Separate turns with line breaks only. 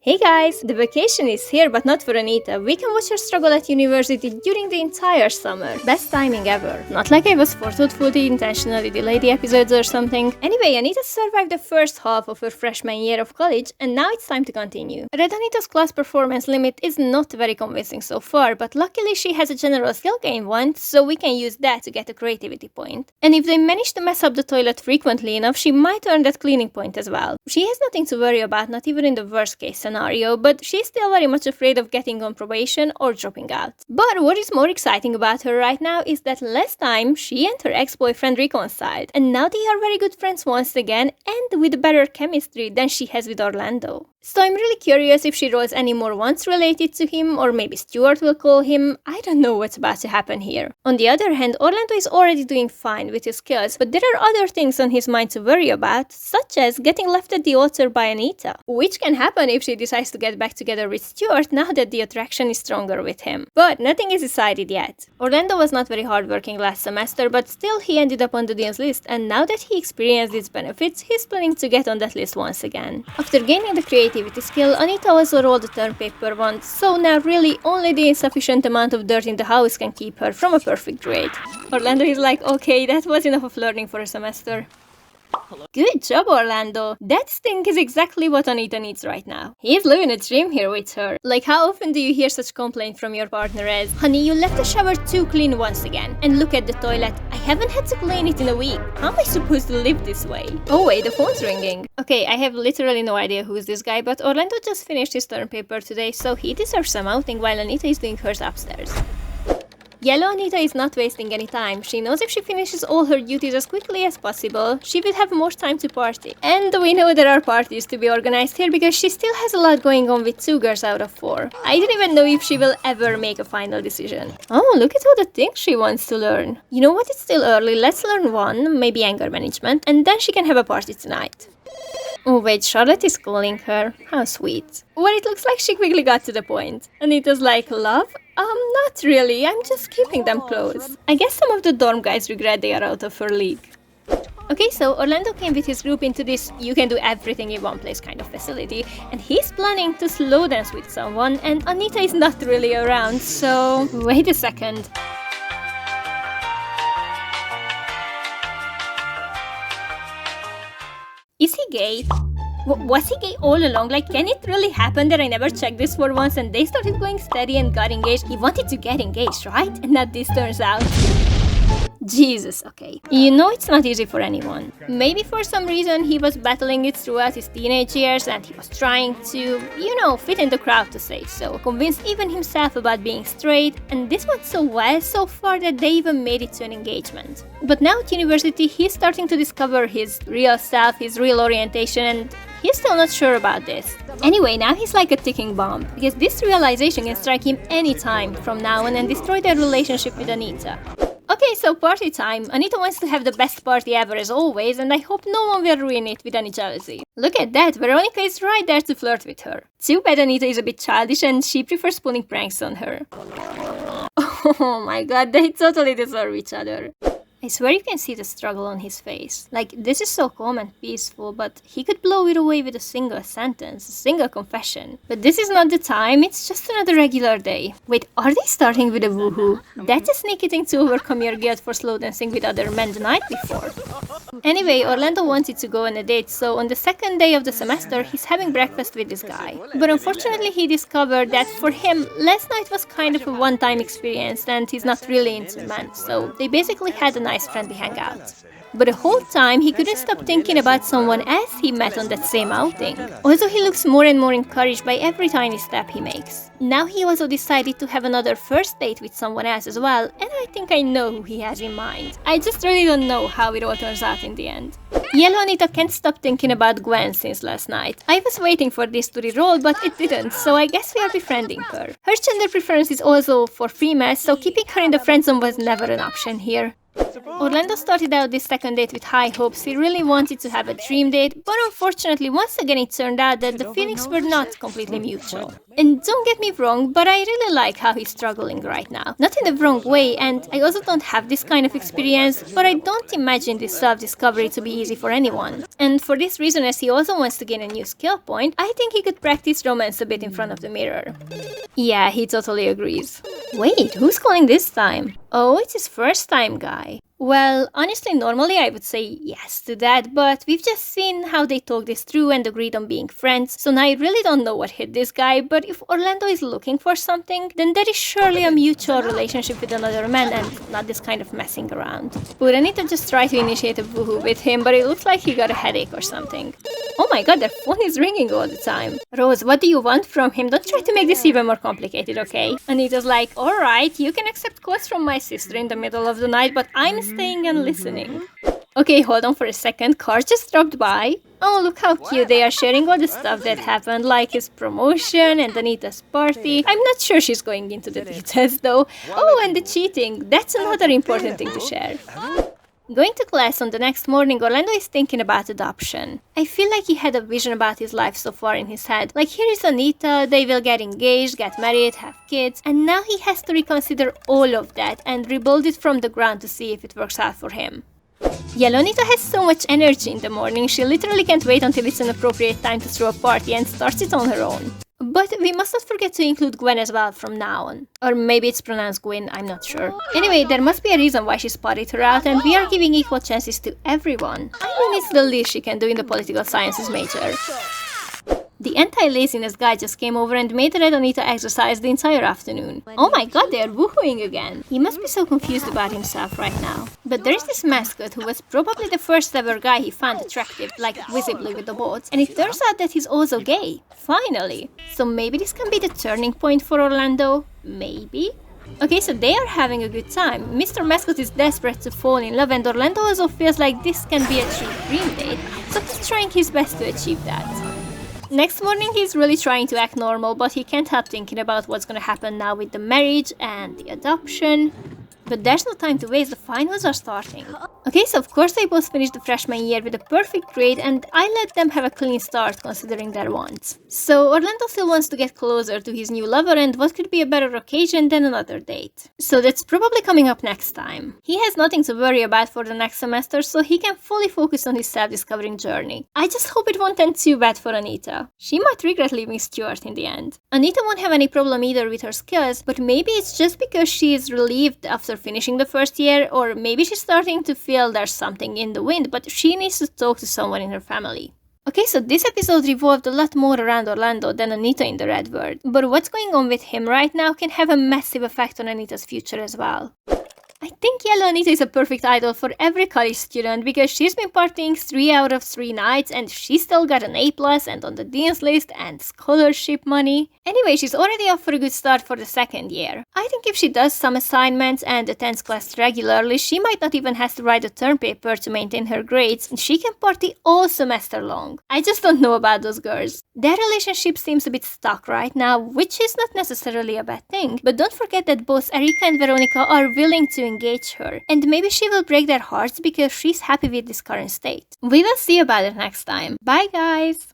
Hey guys, the vacation is here but not for Anita. We can watch her struggle at university during the entire summer. Best timing ever. Not like I was forceful to intentionally delay the episodes or something. Anyway, Anita survived the first half of her freshman year of college and now it's time to continue. Red Anita's class performance limit is not very convincing so far, but luckily she has a general skill gain one, so we can use that to get a creativity point. And if they manage to mess up the toilet frequently enough, she might earn that cleaning point as well. She has nothing to worry about, not even in the worst case scenario, but she's still very much afraid of getting on probation or dropping out. But what is more exciting about her right now is that last time she and her ex-boyfriend reconciled, and now they are very good friends once again and with better chemistry than she has with Orlando. So I'm really curious if she rolls any more ones related to him, or maybe Stuart will call him. I don't know what's about to happen here. On the other hand, Orlando is already doing fine with his skills, but there are other things on his mind to worry about, such as getting left at the altar by Anita, which can happen if she decides to get back together with Stuart now that the attraction is stronger with him. But nothing is decided yet. Orlando was not very hardworking last semester, but still he ended up on the dean's list, and now that he experienced its benefits, he's planning to get on that list once again. After gaining the creativity skill, Anita also rolled the term paper once, so now really only the insufficient amount of dirt in the house can keep her from a perfect grade. Orlando is like, okay, that was enough of learning for a semester. Good job, Orlando. That stink is exactly what Anita needs right now. He's living a dream here with her. Like, how often do you hear such complaint from your partner as, honey, you left the shower too clean once again. And look at the toilet. I haven't had to clean it in a week. How am I supposed to live this way? Oh wait, the phone's ringing. Okay, I have literally no idea who's this guy, but Orlando just finished his term paper today, so he deserves some outing while Anita is doing hers upstairs. Yellow Anita is not wasting any time. She knows if she finishes all her duties as quickly as possible, she will have more time to party. And we know there are parties to be organized here because she still has a lot going on with 2 girls out of 4. I don't even know if she will ever make a final decision. Oh, look at all the things she wants to learn. You know what, it's still early, let's learn one, maybe anger management, and then she can have a party tonight. Oh wait, Charlotte is calling her. How sweet. Well, it looks like she quickly got to the point. Anita's like, love? Not really, I'm just keeping them close. I guess some of the dorm guys regret they are out of her league. Okay, so Orlando came with his group into this you can do everything in one place kind of facility, and he's planning to slow dance with someone, and Anita is not really around, so wait a second. Is he gay? Was he gay all along? Like, can it really happen that I never checked this for once and they started going steady and got engaged? He wanted to get engaged, right? And now this turns out... Jesus, okay. You know it's not easy for anyone. Maybe for some reason he was battling it throughout his teenage years and he was trying to, fit in the crowd to say so. Convinced even himself about being straight, and this went so well so far that they even made it to an engagement. But now at university he's starting to discover his real self, his real orientation, and he's still not sure about this. Anyway, now he's like a ticking bomb, because this realization can strike him anytime from now on and destroy their relationship with Anita. Okay, so party time. Anita wants to have the best party ever as always, and I hope no one will ruin it with any jealousy. Look at that, Veronica is right there to flirt with her. Too bad Anita is a bit childish and she prefers pulling pranks on her. Oh my god, they totally deserve each other. I swear you can see the struggle on his face. Like, this is so calm and peaceful, but he could blow it away with a single sentence, a single confession. But this is not the time, it's just another regular day. Wait, are they starting with a woohoo? That's a sneaky thing to overcome your guilt for slow dancing with other men the night before. Anyway, Orlando wanted to go on a date, so on the second day of the semester, he's having breakfast with this guy. But unfortunately, he discovered that for him, last night was kind of a one-time experience and he's not really into men, so they basically had a nice friendly hangout. But the whole time, he couldn't stop thinking about someone else he met on that same outing. Also, he looks more and more encouraged by every tiny step he makes. Now he also decided to have another first date with someone else as well, and I think I know who he has in mind. I just really don't know how it all turns out in the end. Yellow Anita can't stop thinking about Gwen since last night. I was waiting for this to reroll, but it didn't, so I guess we are befriending her. Her gender preference is also for females, so keeping her in the friend zone was never an option here. Orlando started out this second date with high hopes. He really wanted to have a dream date, but unfortunately, once again it turned out that the feelings were not completely mutual. And don't get me wrong, but I really like how he's struggling right now. Not in the wrong way, and I also don't have this kind of experience, but I don't imagine this self-discovery to be easy for anyone. And for this reason, as he also wants to gain a new skill point, I think he could practice romance a bit in front of the mirror. Yeah, he totally agrees. Wait, who's calling this time? Oh, it's his first time guy. Well, honestly, normally I would say yes to that, but we've just seen how they talked this through and agreed on being friends, so now I really don't know what hit this guy, but if Orlando is looking for something, then there is surely a mutual relationship with another man and not this kind of messing around. But Anita just tried to initiate a woohoo with him, but it looks like he got a headache or something. Oh my god, their phone is ringing all the time. Rose, what do you want from him? Don't try to make this even more complicated, okay? Anita's like, alright, you can accept calls from my sister in the middle of the night, but I'm staying and listening. Okay, hold on for a second. Car just dropped by. Oh, look how cute. They are sharing all the stuff that happened, like his promotion and Anita's party. I'm not sure she's going into the details though. Oh, and the cheating. That's another important thing to share. Going to class on the next morning, Orlando is thinking about adoption. I feel like he had a vision about his life so far in his head. Like, here is Anita, they will get engaged, get married, have kids, and now he has to reconsider all of that and rebuild it from the ground to see if it works out for him. Yellow Anita has so much energy in the morning, she literally can't wait until it's an appropriate time to throw a party and starts it on her own. But we must not forget to include Gwen as well from now on. Or maybe it's pronounced Gwyn, I'm not sure. Anyway, there must be a reason why she spotted her out, and we are giving equal chances to everyone. I mean, it's the least she can do in the political sciences major. The anti-laziness guy just came over and made Red Anita exercise the entire afternoon. Oh my god, they are woohooing again. He must be so confused about himself right now. But there is this mascot who was probably the first ever guy he found attractive, like visibly with the boats, and it turns out that he's also gay. Finally. So maybe this can be the turning point for Orlando? Maybe? Okay, so they are having a good time. Mr. Mascot is desperate to fall in love, and Orlando also feels like this can be a true dream date, so he's trying his best to achieve that. Next morning, he's really trying to act normal, but he can't help thinking about what's gonna happen now with the marriage and the adoption. But there's no time to waste, the finals are starting. Okay, so of course they both finished the freshman year with a perfect grade, and I let them have a clean start considering their wants. So Orlando still wants to get closer to his new lover, and what could be a better occasion than another date? So that's probably coming up next time. He has nothing to worry about for the next semester, so he can fully focus on his self-discovering journey. I just hope it won't end too bad for Anita. She might regret leaving Stuart in the end. Anita won't have any problem either with her skills, but maybe it's just because she is relieved after finishing the first year, or maybe she's starting to feel there's something in the wind, but she needs to talk to someone in her family. Okay, so this episode revolved a lot more around Orlando than Anita in the Red World, but what's going on with him right now can have a massive effect on Anita's future as well. I think Yellow Anita is a perfect idol for every college student because she's been partying 3 out of 3 nights and she still got an A+ and on the dean's list and scholarship money. Anyway, she's already off for a good start for the second year. I think if she does some assignments and attends class regularly, she might not even have to write a term paper to maintain her grades, and she can party all semester long. I just don't know about those girls. Their relationship seems a bit stuck right now, which is not necessarily a bad thing, but don't forget that both Erika and Veronica are willing to engage her, and maybe she will break their hearts because she's happy with this current state. We will see about it next time. Bye guys!